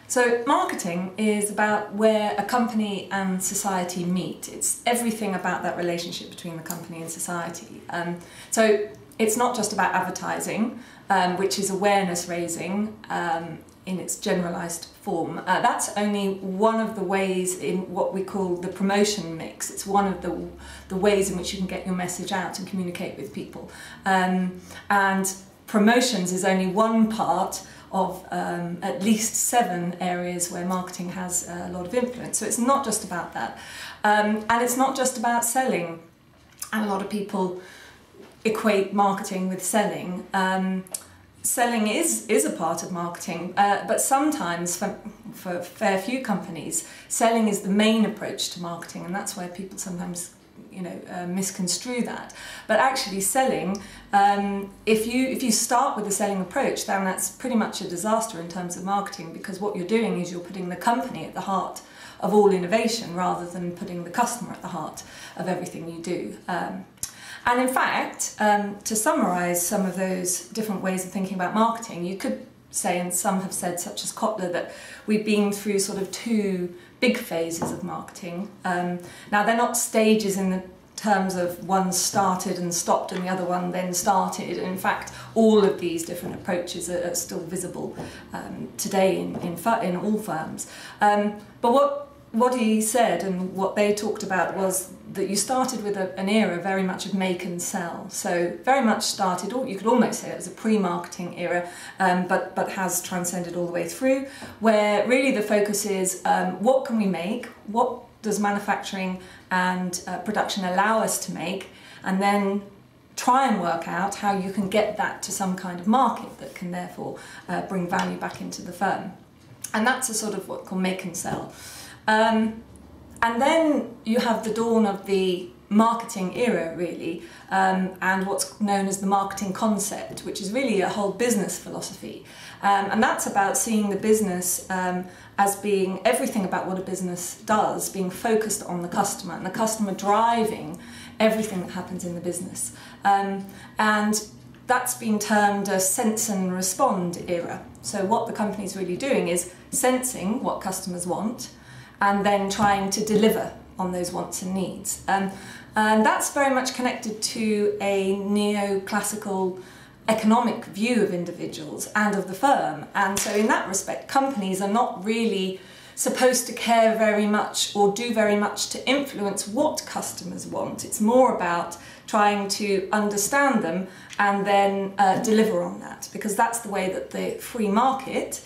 So marketing is about where a company and society meet. It's everything about that relationship between the company and society. So it's not just about advertising, which is awareness raising in its generalised form. That's only one of the ways in what we call the promotion mix. It's one of the ways in which you can get your message out and communicate with people. And promotions is only one part of at least 7 areas where marketing has a lot of influence. So it's not just about that. And it's not just about selling. And a lot of people equate marketing with selling. Selling is a part of marketing, but sometimes for a fair few companies, selling is the main approach to marketing, and that's where people sometimes misconstrue that. But actually selling, if you start with the selling approach, then that's pretty much a disaster in terms of marketing, because what you're doing is you're putting the company at the heart of all innovation rather than putting the customer at the heart of everything you do. And in fact, to summarise some of those different ways of thinking about marketing, you could say, and some have said, such as Kotler, that we've been through sort of 2 big phases of marketing. Now, they're not stages in the terms of one started and stopped and the other one then started. In fact, all of these different approaches are still visible today in all firms. But what he said and what they talked about was that you started with an era very much of make and sell. So very much started, or you could almost say it was a pre-marketing era, but has transcended all the way through, where really the focus is what can we make, what does manufacturing and production allow us to make, and then try and work out how you can get that to some kind of market that can therefore bring value back into the firm. And that's a sort of what we call make and sell. And then you have the dawn of the marketing era, really, and what's known as the marketing concept, which is really a whole business philosophy. And that's about seeing the business as being everything about what a business does, being focused on the customer, and the customer driving everything that happens in the business. And that's been termed a sense and respond era. So what the company's really doing is sensing what customers want, and then trying to deliver on those wants and needs. And that's very much connected to a neoclassical economic view of individuals and of the firm. And so in that respect, companies are not really supposed to care very much or do very much to influence what customers want. It's more about trying to understand them and then deliver on that, because that's the way that the free market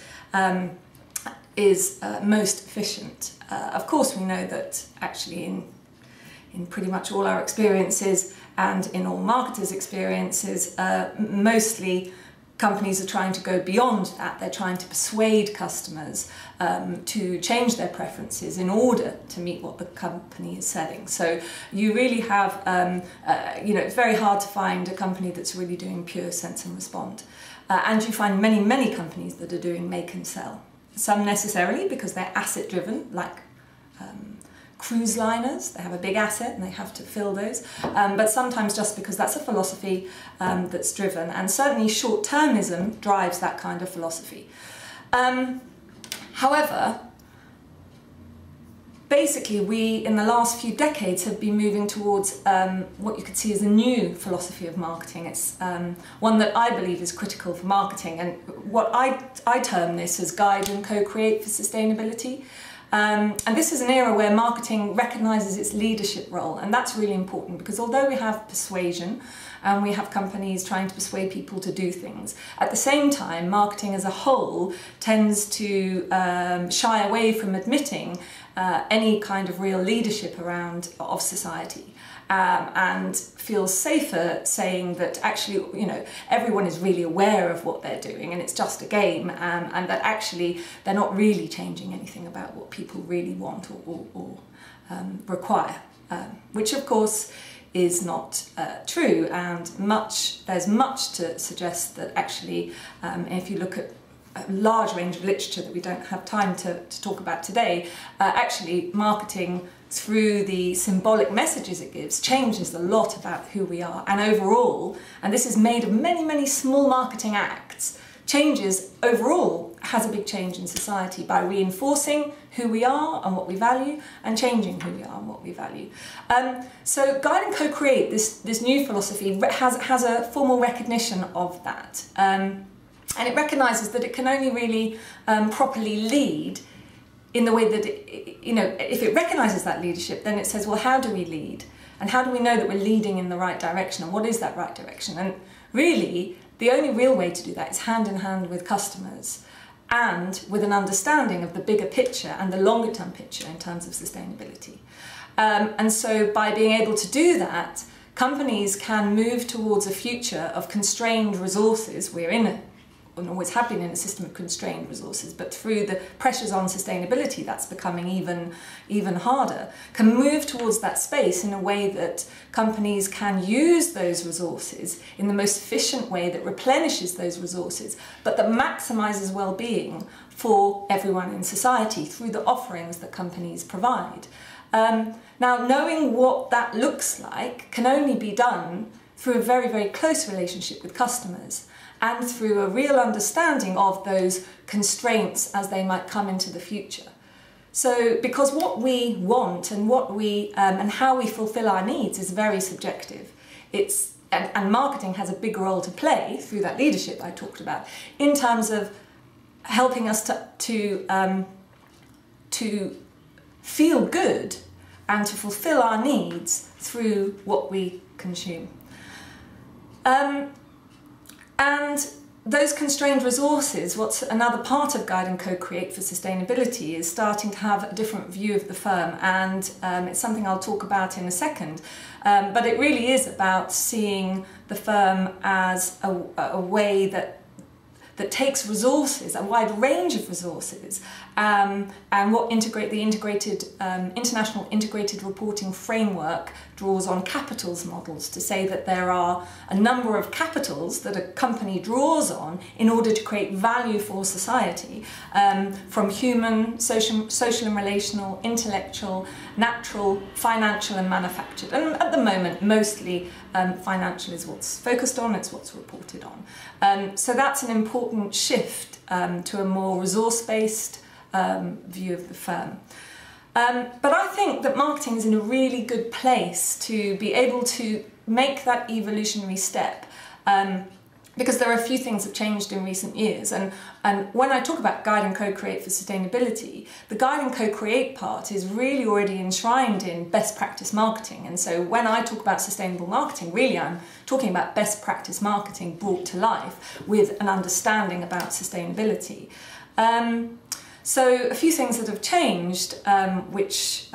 is most efficient. Of course, we know that actually in pretty much all our experiences and in all marketers' experiences, mostly companies are trying to go beyond that. They're trying to persuade customers to change their preferences in order to meet what the company is selling. So you really have, it's very hard to find a company that's really doing pure sense and respond. And you find many, many companies that are doing make and sell. Some necessarily because they're asset driven, like cruise liners. They have a big asset and they have to fill those, but sometimes just because that's a philosophy that's driven, and certainly short-termism drives that kind of philosophy. However, basically we in the last few decades have been moving towards what you could see as a new philosophy of marketing. It's one that I believe is critical for marketing, and what I term this as guide and co-create for sustainability. And this is an era where marketing recognises its leadership role, and that's really important, because although we have persuasion and we have companies trying to persuade people to do things, at the same time marketing as a whole tends to shy away from admitting any kind of real leadership of society. And feels safer saying that actually, everyone is really aware of what they're doing and it's just a game, and that actually they're not really changing anything about what people really want or require, which of course is not true, and there's much to suggest that actually, if you look at a large range of literature that we don't have time to talk about today, actually marketing through the symbolic messages it gives changes a lot about who we are, and overall, and this is made of many, many small marketing acts, changes overall, has a big change in society by reinforcing who we are and what we value, and changing who we are and what we value. So Guide and Co-Create, this new philosophy, has a formal recognition of that. And it recognises that it can only really properly lead in the way that, if it recognises that leadership, then it says, well, how do we lead? And how do we know that we're leading in the right direction? And what is that right direction? And really, the only real way to do that is hand in hand with customers and with an understanding of the bigger picture and the longer term picture in terms of sustainability. And so by being able to do that, companies can move towards a future of constrained resources. We're in and always have been in a system of constrained resources, but through the pressures on sustainability, that's becoming even harder, can move towards that space in a way that companies can use those resources in the most efficient way that replenishes those resources, but that maximizes well-being for everyone in society through the offerings that companies provide. Now, knowing what that looks like can only be done through a very, very close relationship with customers, and through a real understanding of those constraints as they might come into the future. So, because what we want and what we and how we fulfill our needs is very subjective. And marketing has a big role to play through that leadership I talked about in terms of helping us to feel good and to fulfill our needs through what we consume. And those constrained resources, what's another part of Guide and Co-Create for sustainability, is starting to have a different view of the firm, and it's something I'll talk about in a second. But it really is about seeing the firm as a way that takes resources, a wide range of resources, and what the International Integrated Reporting Framework draws on capitals models to say that there are a number of capitals that a company draws on in order to create value for society, from human, social and relational, intellectual, natural, financial and manufactured. And at the moment, mostly financial is what's focused on, it's what's reported on. So that's an important shift to a more resource-based view of the firm. But I think that marketing is in a really good place to be able to make that evolutionary step, because there are a few things that have changed in recent years. And when I talk about Guide and Co-Create for sustainability, the Guide and Co-Create part is really already enshrined in best practice marketing. And so when I talk about sustainable marketing, really I'm talking about best practice marketing brought to life with an understanding about sustainability. So a few things that have changed, which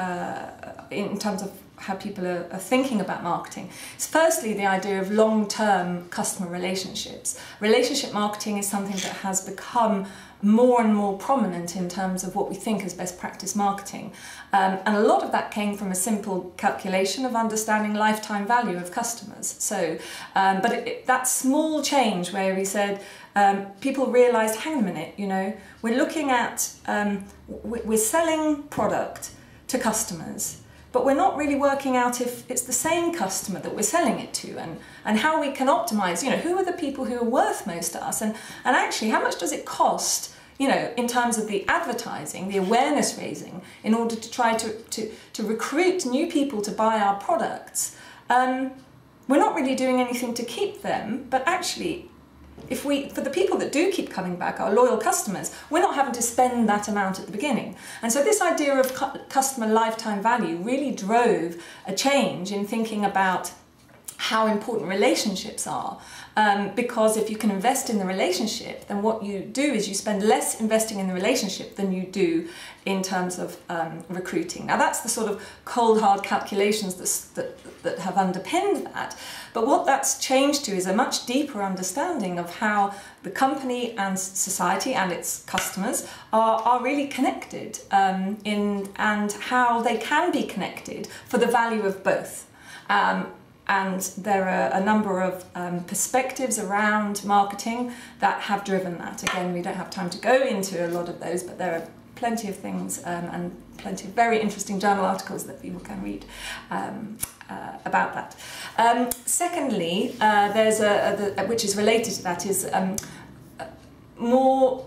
in terms of how people are thinking about marketing, is firstly the idea of long-term customer relationships. Relationship marketing is something that has become more and more prominent in terms of what we think as best practice marketing. And a lot of that came from a simple calculation of understanding lifetime value of customers. So, but that small change where we said, people realised, hang on a minute, we're looking at, we're selling product to customers, but we're not really working out if it's the same customer that we're selling it to, and how we can optimise, who are the people who are worth most to us, and actually how much does it cost, in terms of the advertising, the awareness raising, in order to try to recruit new people to buy our products. We're not really doing anything to keep them, but actually, for the people that do keep coming back, our loyal customers, we're not having to spend that amount at the beginning. And so this idea of customer lifetime value really drove a change in thinking about how important relationships are. Because if you can invest in the relationship, then what you do is you spend less investing in the relationship than you do in terms of recruiting. Now that's the sort of cold hard calculations that have underpinned that. But what that's changed to is a much deeper understanding of how the company and society and its customers are really connected, and how they can be connected for the value of both. And there are a number of perspectives around marketing that have driven that. Again, we don't have time to go into a lot of those, but there are plenty of things and plenty of very interesting journal articles that people can read about that. Secondly, there's which is related to that, is more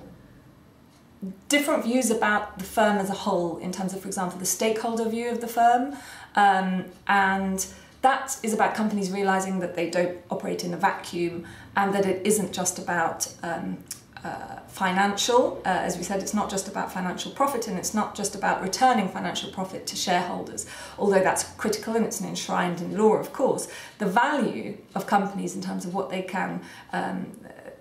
different views about the firm as a whole in terms of, for example, the stakeholder view of the firm, and that is about companies realising that they don't operate in a vacuum and that it isn't just about financial. As we said, it's not just about financial profit, and it's not just about returning financial profit to shareholders, although that's critical and it's enshrined in law, of course. The value of companies in terms of what they can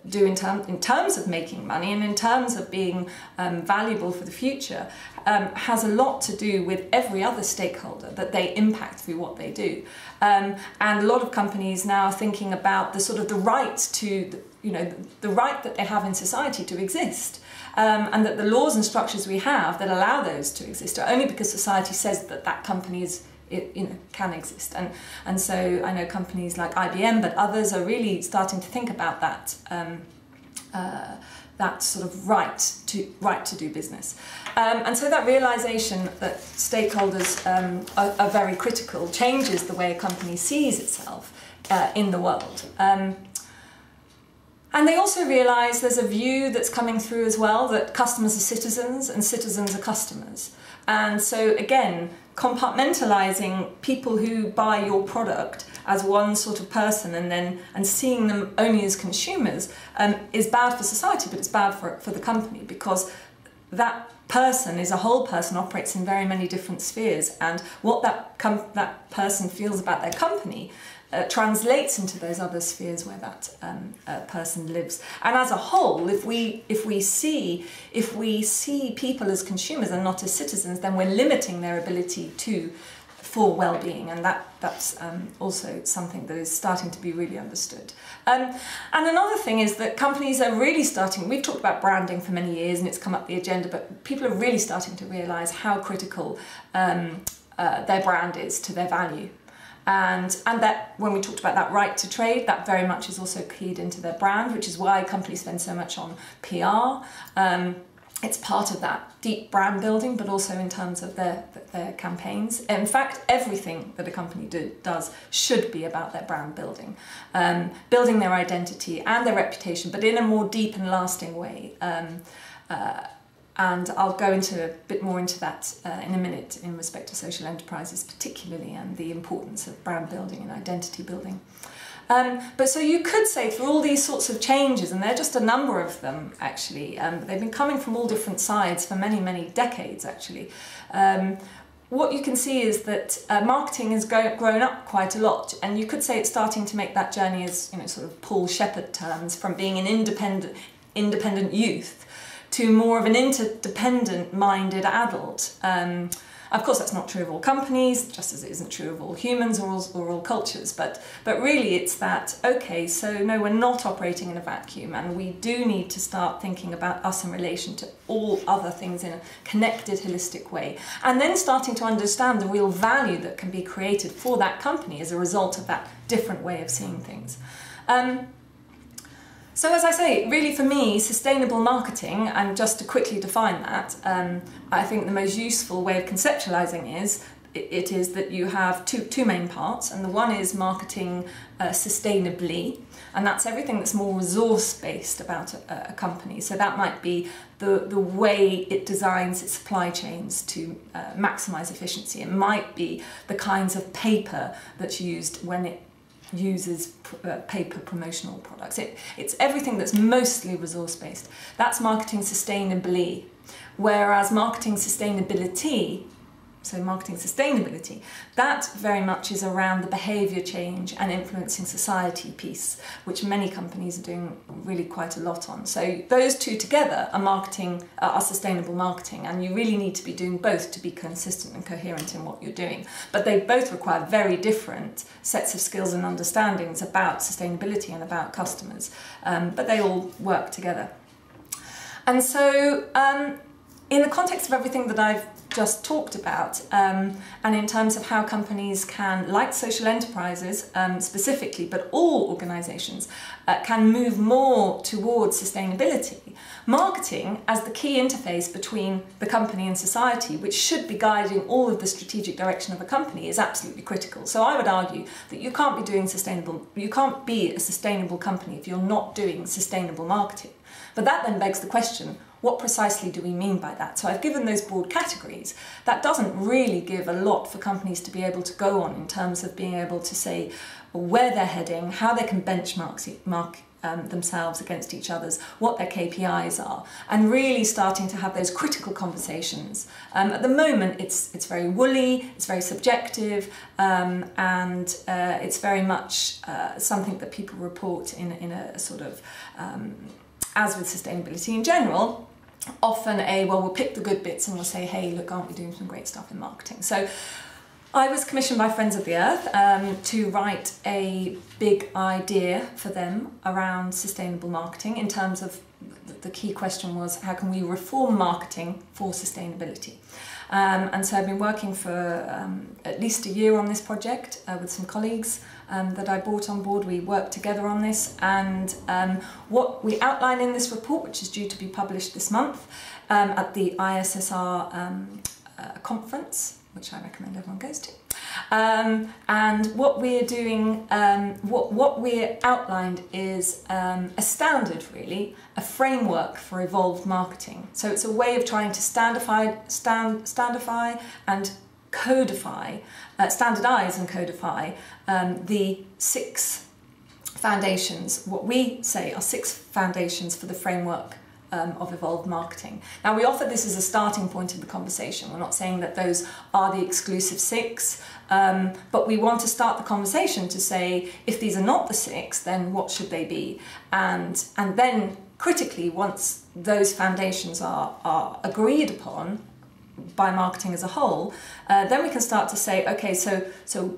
do in terms of making money and in terms of being valuable for the future has a lot to do with every other stakeholder that they impact through what they do. And a lot of companies now are thinking about the sort of the right to, the right that they have in society to exist. And that the laws and structures we have that allow those to exist are only because society says that that company is, can exist. And so I know companies like IBM, but others are really starting to think about that, that sort of right to do business. And so that realization that stakeholders are very critical changes the way a company sees itself in the world. And they also realise there's a view that's coming through as well that customers are citizens and citizens are customers. And so again, compartmentalising people who buy your product as one sort of person and seeing them only as consumers is bad for society, but it's bad for the company, because that person is a whole person, operates in very many different spheres, and what that person feels about their company translates into those other spheres where that person lives. And as a whole, if we see people as consumers and not as citizens, then we're limiting their ability for well-being, and that's also something that is starting to be really understood. And another thing is that companies are really starting, we've talked about branding for many years and it's come up the agenda, but people are really starting to realise how critical their brand is to their value. And that when we talked about that right to trade, that very much is also keyed into their brand, which is why companies spend so much on PR. It's part of that deep brand building, but also in terms of their campaigns. In fact, everything that a company does should be about their brand building, building their identity and their reputation, but in a more deep and lasting way. And I'll go into a bit more into that in a minute in respect to social enterprises particularly, and the importance of brand building and identity building. But so you could say through all these sorts of changes, and there are just a number of them actually, they've been coming from all different sides for many, many decades actually. What you can see is that marketing has grown up quite a lot, and you could say it's starting to make that journey as, sort of Paul Shepherd terms, from being an independent youth to more of an interdependent-minded adult. Of course, that's not true of all companies, just as it isn't true of all humans or all cultures, but really it's that, okay, so no, we're not operating in a vacuum, and we do need to start thinking about us in relation to all other things in a connected, holistic way, and then starting to understand the real value that can be created for that company as a result of that different way of seeing things. So as I say, really for me, sustainable marketing, and just to quickly define that, I think the most useful way of conceptualizing it is that you have two main parts, and the one is marketing sustainably, and that's everything that's more resource-based about a company. So that might be the way it designs its supply chains to maximize efficiency. It might be the kinds of paper that's used when it uses paper promotional products. It's everything that's mostly resource-based. That's marketing sustainably. Whereas marketing sustainability, that very much is around the behaviour change and influencing society piece, which many companies are doing really quite a lot on. So those two together are sustainable marketing, and you really need to be doing both to be consistent and coherent in what you're doing. But they both require very different sets of skills and understandings about sustainability and about customers, but they all work together. And so in the context of everything that I've just talked about, and in terms of how companies can, like social enterprises specifically, but all organisations, can move more towards sustainability. Marketing, as the key interface between the company and society, which should be guiding all of the strategic direction of a company, is absolutely critical. So I would argue that you can't be a sustainable company if you're not doing sustainable marketing. But that then begs the question, what precisely do we mean by that? So I've given those broad categories. That doesn't really give a lot for companies to be able to go on in terms of being able to say where they're heading, how they can benchmark themselves against each other's, what their KPIs are, and really starting to have those critical conversations. At the moment, it's very woolly, it's very subjective, and it's very much something that people report in a sort of, as with sustainability in general, often we'll pick the good bits and we'll say, hey, look, aren't we doing some great stuff in marketing? So I was commissioned by Friends of the Earth to write a big idea for them around sustainable marketing, in terms of the key question was, how can we reform marketing for sustainability? And so I've been working for at least a year on this project with some colleagues that I brought on board. We worked together on this, and what we outline in this report, which is due to be published this month at the ISSR conference, which I recommend everyone goes to. And what we're doing, what we're outlined is a standard, really, a framework for evolved marketing. So it's a way of trying to standardise and codify the 6 foundations, what we say are 6 foundations for the framework of evolved marketing. Now, we offer this as a starting point of the conversation. We're not saying that those are the exclusive 6, but we want to start the conversation to say, if these are not the 6, then what should they be? And then, critically, once those foundations are agreed upon by marketing as a whole, then we can start to say, okay, so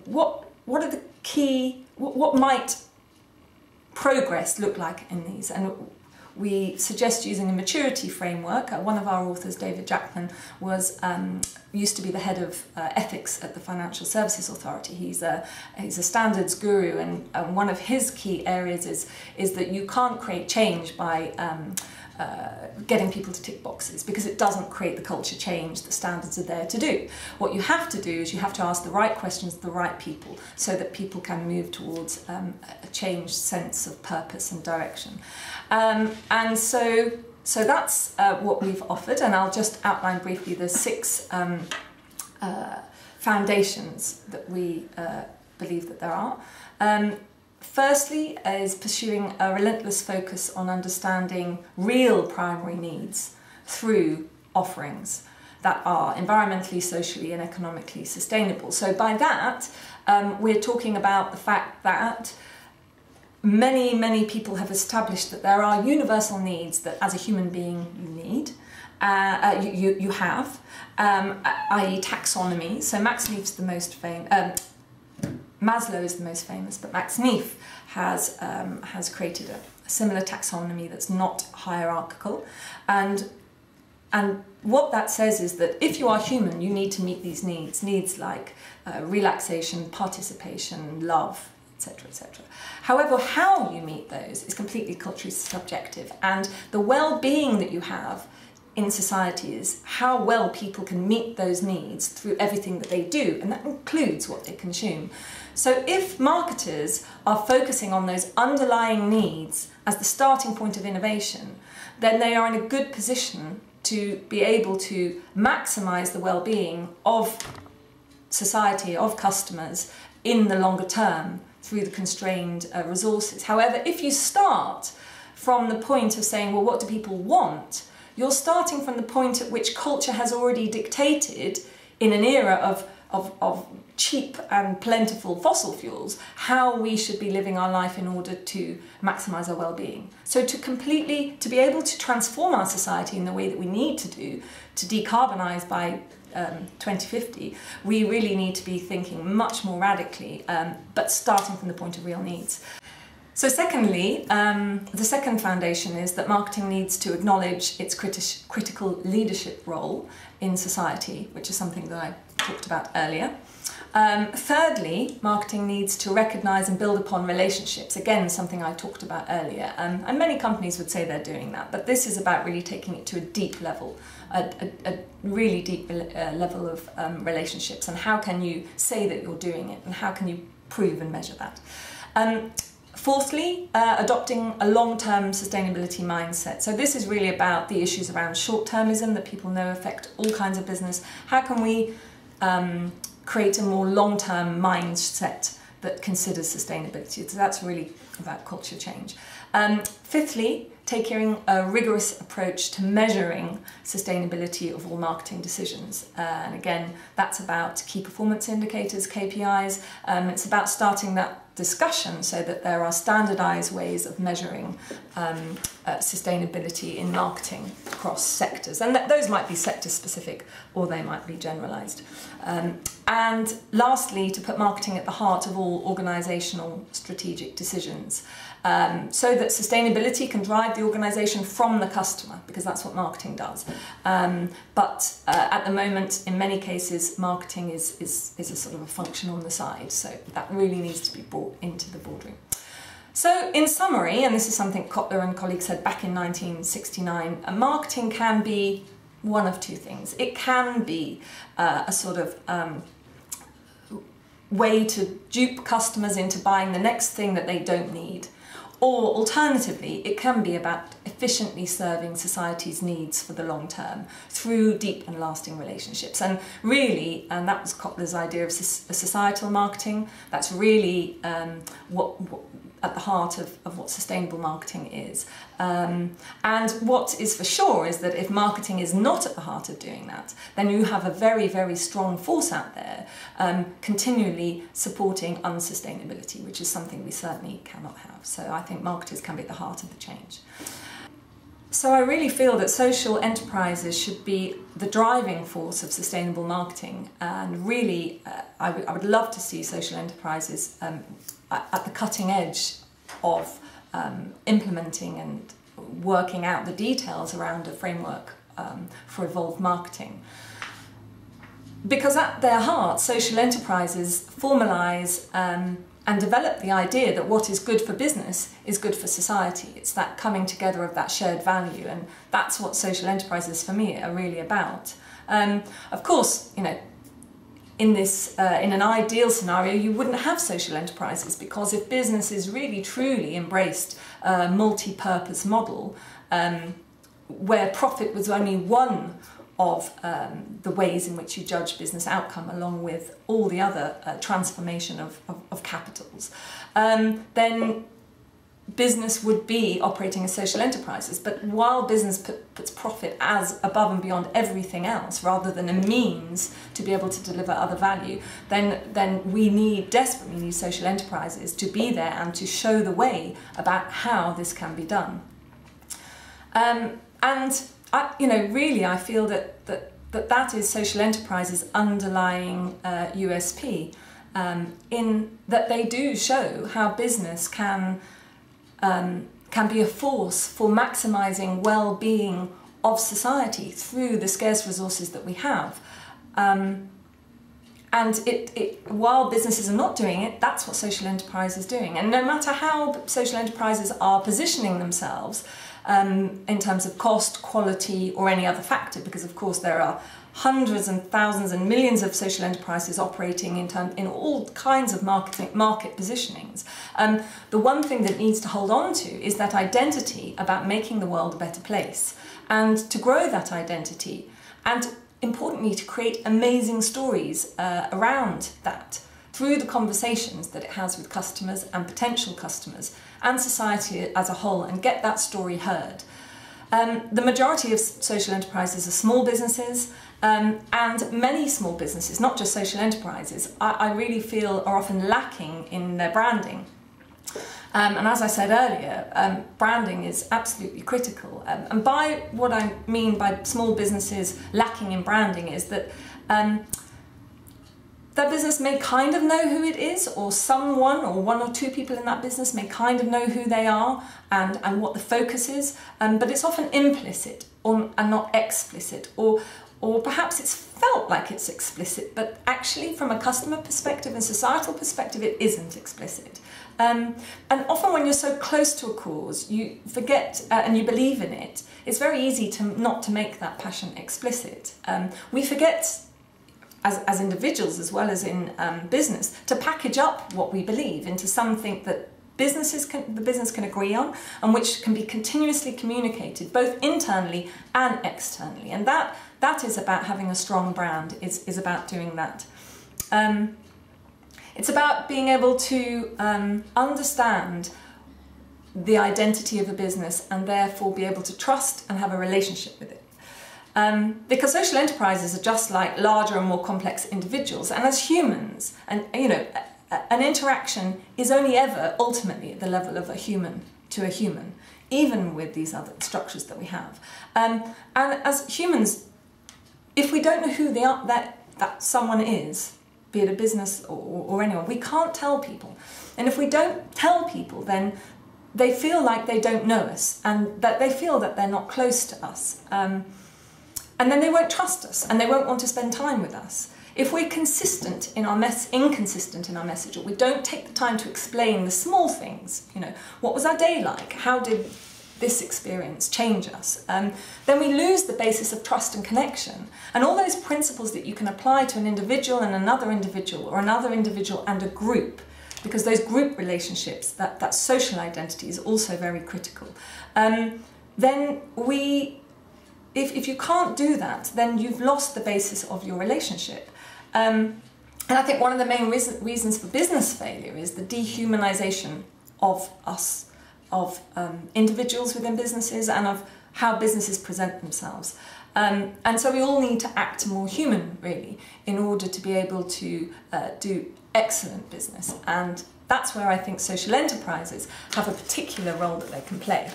what are the key, what might progress look like in these? And we suggest using a maturity framework. One of our authors, David Jackman, used to be the head of ethics at the Financial Services Authority. He's a standards guru, and one of his key areas is that you can't create change by getting people to tick boxes, because it doesn't create the culture change that standards are there to do. What you have to do is you have to ask the right questions to the right people, so that people can move towards a changed sense of purpose and direction. And so that's what we've offered, and I'll just outline briefly the 6 foundations that we believe that there are. Firstly is pursuing a relentless focus on understanding real primary needs through offerings that are environmentally, socially and economically sustainable. So by that, we're talking about the fact that many people have established that there are universal needs that as a human being you need, you have, i.e. taxonomy. So Max Neef's the most famous. Maslow is the most famous, but Max Neef has created a similar taxonomy that's not hierarchical, and what that says is that if you are human, you need to meet these needs like relaxation, participation, love, etc., etc. However, how you meet those is completely culturally subjective, and the well-being that you have in society is how well people can meet those needs through everything that they do, and that includes what they consume. So if marketers are focusing on those underlying needs as the starting point of innovation, then they are in a good position to be able to maximise the well-being of society, of customers, in the longer term through the constrained resources. However, if you start from the point of saying, well, what do people want? You're starting from the point at which culture has already dictated, in an era of cheap and plentiful fossil fuels, how we should be living our life in order to maximise our well-being. So to be able to transform our society in the way that we need to do, to decarbonise by 2050, we really need to be thinking much more radically, but starting from the point of real needs. So secondly, the second foundation is that marketing needs to acknowledge its critical leadership role in society, which is something that I talked about earlier. Thirdly, marketing needs to recognise and build upon relationships, again something I talked about earlier, and many companies would say they're doing that, but this is about really taking it to a deep level, a really deep level of relationships, and how can you say that you're doing it, and how can you prove and measure that. Fourthly, adopting a long-term sustainability mindset. So this is really about the issues around short-termism that people know affect all kinds of business. How can we create a more long-term mindset that considers sustainability? So that's really about culture change. Fifthly, taking a rigorous approach to measuring sustainability of all marketing decisions. And again, that's about key performance indicators, KPIs. It's about starting that discussion so that there are standardised ways of measuring sustainability in marketing across sectors. And those might be sector specific or they might be generalised. And lastly, to put marketing at the heart of all organisational strategic decisions. So that sustainability can drive the organisation from the customer, because that's what marketing does. But at the moment, in many cases, marketing is a sort of a function on the side, so that really needs to be brought into the boardroom. So in summary, and this is something Kotler and colleagues said back in 1969, marketing can be one of two things. It can be a sort of way to dupe customers into buying the next thing that they don't need. Or alternatively, it can be about efficiently serving society's needs for the long term through deep and lasting relationships. And really, and that was Kotler's idea of societal marketing, that's really what at the heart of what sustainable marketing is. And what is for sure is that if marketing is not at the heart of doing that, then you have a very, very strong force out there continually supporting unsustainability, which is something we certainly cannot have. So I think marketers can be at the heart of the change. So I really feel that social enterprises should be the driving force of sustainable marketing, and really I would love to see social enterprises at the cutting edge of implementing and working out the details around a framework for evolved marketing. Because at their heart, social enterprises formalise and develop the idea that what is good for business is good for society. It's that coming together of that shared value, and that's what social enterprises for me are really about. Of course, you know, in an ideal scenario, you wouldn't have social enterprises, because if businesses really truly embraced a multi-purpose model where profit was only one of the ways in which you judge business outcome, along with all the other transformation of capitals, then business would be operating as social enterprises. But while business puts profit as above and beyond everything else, rather than a means to be able to deliver other value, then we desperately need social enterprises to be there and to show the way about how this can be done. Really, I feel that is social enterprises' underlying USP, in that they do show how business can be a force for maximising well-being of society through the scarce resources that we have. While businesses are not doing it, that's what social enterprise is doing. And no matter how social enterprises are positioning themselves in terms of cost, quality, or any other factor, because of course there are hundreds and thousands and millions of social enterprises operating in all kinds of market positionings. The one thing that needs to hold on to is that identity about making the world a better place, and to grow that identity, and importantly to create amazing stories around that through the conversations that it has with customers and potential customers and society as a whole, and get that story heard. The majority of social enterprises are small businesses, and many small businesses, not just social enterprises, I really feel are often lacking in their branding. And as I said earlier, branding is absolutely critical. And by what I mean by small businesses lacking in branding is that that business may kind of know who it is, or someone or one or two people in that business may kind of know who they are and what the focus is, but it's often implicit and not explicit, or perhaps it's felt like it's explicit, but actually from a customer perspective and societal perspective it isn't explicit. And often when you're so close to a cause, you forget and you believe in it, it's very easy not to make that passion explicit. We forget as individuals as well as in business to package up what we believe into something that the business can agree on and which can be continuously communicated both internally and externally. And that is about having a strong brand, is about doing that. It's about being able to understand the identity of a business and therefore be able to trust and have a relationship with it. Because social enterprises are just like larger and more complex individuals, and as humans, and you know, an interaction is only ever ultimately at the level of a human to a human, even with these other structures that we have. And as humans, if we don't know who that someone is, be it a business or anyone, we can't tell people. And if we don't tell people, then they feel like they don't know us, and that they feel that they're not close to us. And then they won't trust us, and they won't want to spend time with us. If we're inconsistent in our message, or we don't take the time to explain the small things, you know, what was our day like? How did this experience change us? Then we lose the basis of trust and connection. And all those principles that you can apply to an individual and another individual, or another individual and a group, because those group relationships, that social identity is also very critical. Then if you can't do that, then you've lost the basis of your relationship. And I think one of the main reasons for business failure is the dehumanization of us, of individuals within businesses, and of how businesses present themselves. And so we all need to act more human, really, in order to be able to do excellent business. And that's where I think social enterprises have a particular role that they can play.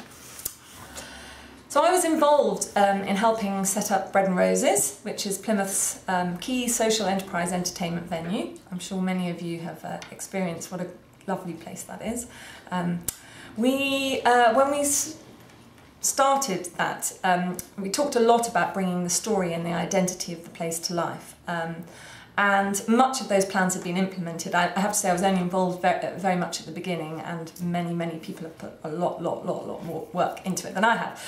So I was involved in helping set up Bread and Roses, which is Plymouth's key social enterprise entertainment venue. I'm sure many of you have experienced what a lovely place that is. When we started that, we talked a lot about bringing the story and the identity of the place to life. And much of those plans have been implemented. I have to say I was only involved very much at the beginning, and many people have put a lot more work into it than I have.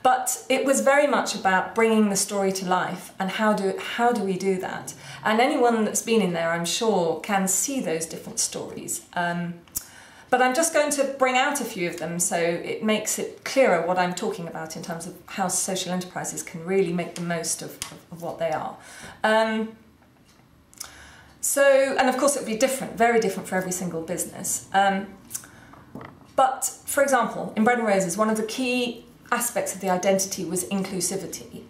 But it was very much about bringing the story to life, and how do we do that? And anyone that's been in there, I'm sure, can see those different stories. But I'm just going to bring out a few of them so it makes it clearer what I'm talking about in terms of how social enterprises can really make the most of what they are. And of course it would be different, very different for every single business. But for example, in Bread and Roses, one of the key aspects of the identity was inclusivity.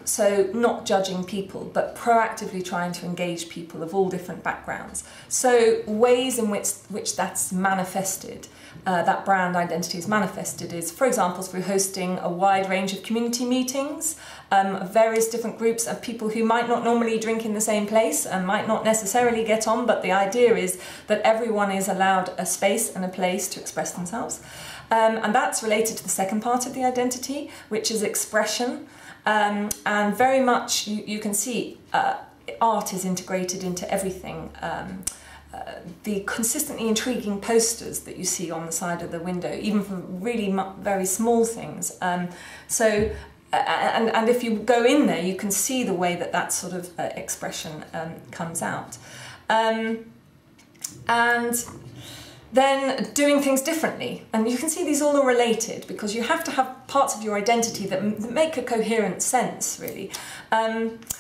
So not judging people, but proactively trying to engage people of all different backgrounds. So ways in which that's manifested, that brand identity is manifested is, for example, through hosting a wide range of community meetings of various different groups of people who might not normally drink in the same place and might not necessarily get on, but the idea is that everyone is allowed a space and a place to express themselves. And that's related to the second part of the identity, which is expression. And very much you can see art is integrated into everything. The consistently intriguing posters that you see on the side of the window, even for really very small things. And if you go in there, you can see the way that sort of expression comes out. And then doing things differently. And you can see these all are related because you have to have parts of your identity that make a coherent sense, really.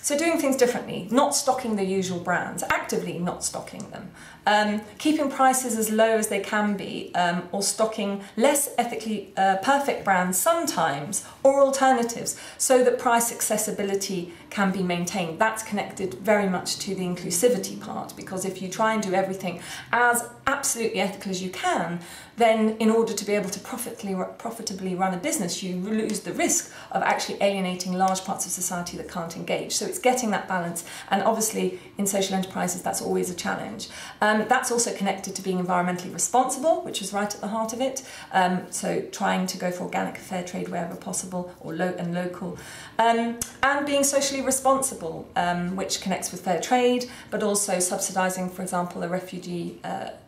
So doing things differently, not stocking the usual brands, actively not stocking them, keeping prices as low as they can be, or stocking less ethically perfect brands sometimes, or alternatives, so that price accessibility can be maintained. That's connected very much to the inclusivity part, because if you try and do everything as absolutely ethical as you can, then in order to be able to profitably run a business, you lose the risk of actually alienating large parts of society that can't engage. So it's getting that balance, and obviously in social enterprises that's always a challenge. That's also connected to being environmentally responsible, which is right at the heart of it. So trying to go for organic fair trade wherever possible, or local, and being socially responsible, which connects with fair trade, but also subsidising, for example, a refugee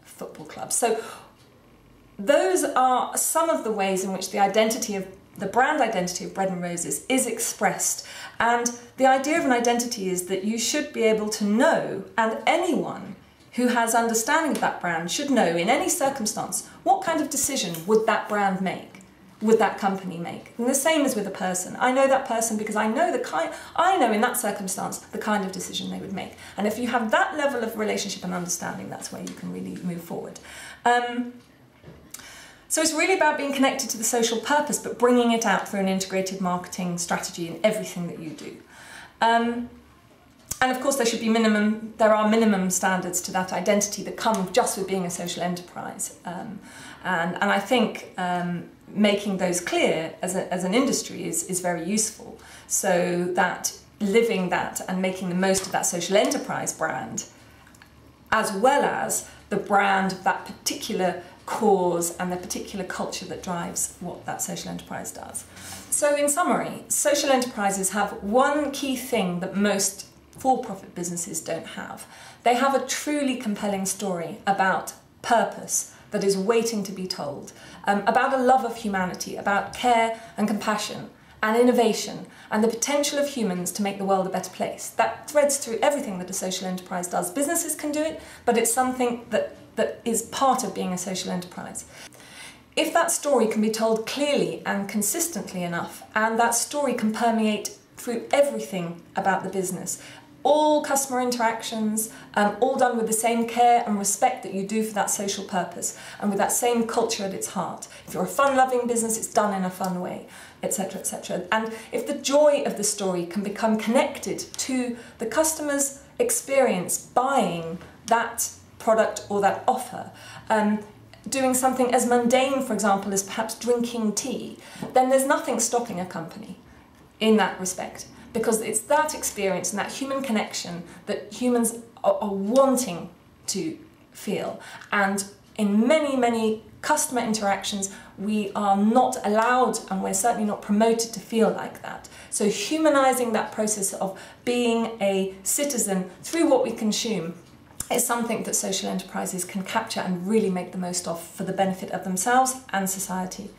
football club. So those are some of the ways in which the brand identity of Bread and Roses is expressed. And the idea of an identity is that you should be able to know, and anyone who has understanding of that brand should know in any circumstance, what kind of decision would that brand make, would that company make. And the same as with a person. I know that person because I know in that circumstance the kind of decision they would make. And if you have that level of relationship and understanding, that's where you can really move forward. So it's really about being connected to the social purpose, but bringing it out through an integrated marketing strategy in everything that you do. And of course there are minimum standards to that identity that come just with being a social enterprise. And I think making those clear as an industry is very useful, so that living that and making the most of that social enterprise brand, as well as the brand of that particular cause and the particular culture that drives what that social enterprise does. So in summary, social enterprises have one key thing that most for-profit businesses don't have. They have a truly compelling story about purpose that is waiting to be told, about a love of humanity, about care and compassion and innovation and the potential of humans to make the world a better place. That threads through everything that a social enterprise does. Businesses can do it, but it's something that is part of being a social enterprise. If that story can be told clearly and consistently enough, and that story can permeate through everything about the business, all customer interactions, all done with the same care and respect that you do for that social purpose, and with that same culture at its heart. If you're a fun-loving business, it's done in a fun way, etc., etc. And if the joy of the story can become connected to the customer's experience buying that product or that offer, doing something as mundane, for example, as perhaps drinking tea, then there's nothing stopping a company in that respect, because it's that experience and that human connection that humans are wanting to feel. And in many, many customer interactions, we are not allowed, and we're certainly not promoted to feel like that. So humanizing that process of being a citizen through what we consume is something that social enterprises can capture and really make the most of for the benefit of themselves and society.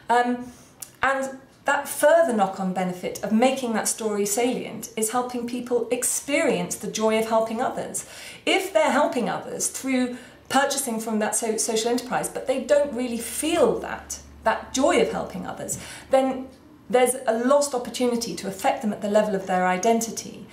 And that further knock-on benefit of making that story salient is helping people experience the joy of helping others. If they're helping others through purchasing from that social enterprise, but they don't really feel that joy of helping others, then there's a lost opportunity to affect them at the level of their identity.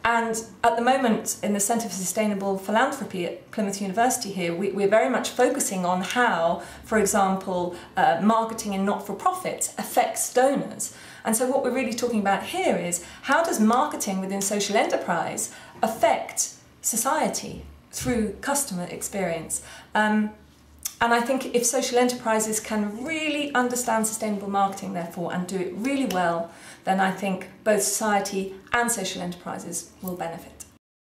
And at the moment, in the Centre for Sustainable Philanthropy at Plymouth University here, we're very much focusing on how, for example, marketing in not-for-profits affects donors. And so what we're really talking about here is, how does marketing within social enterprise affect society through customer experience? And I think if social enterprises can really understand sustainable marketing, therefore, and do it really well, then I think both society and social enterprises will benefit.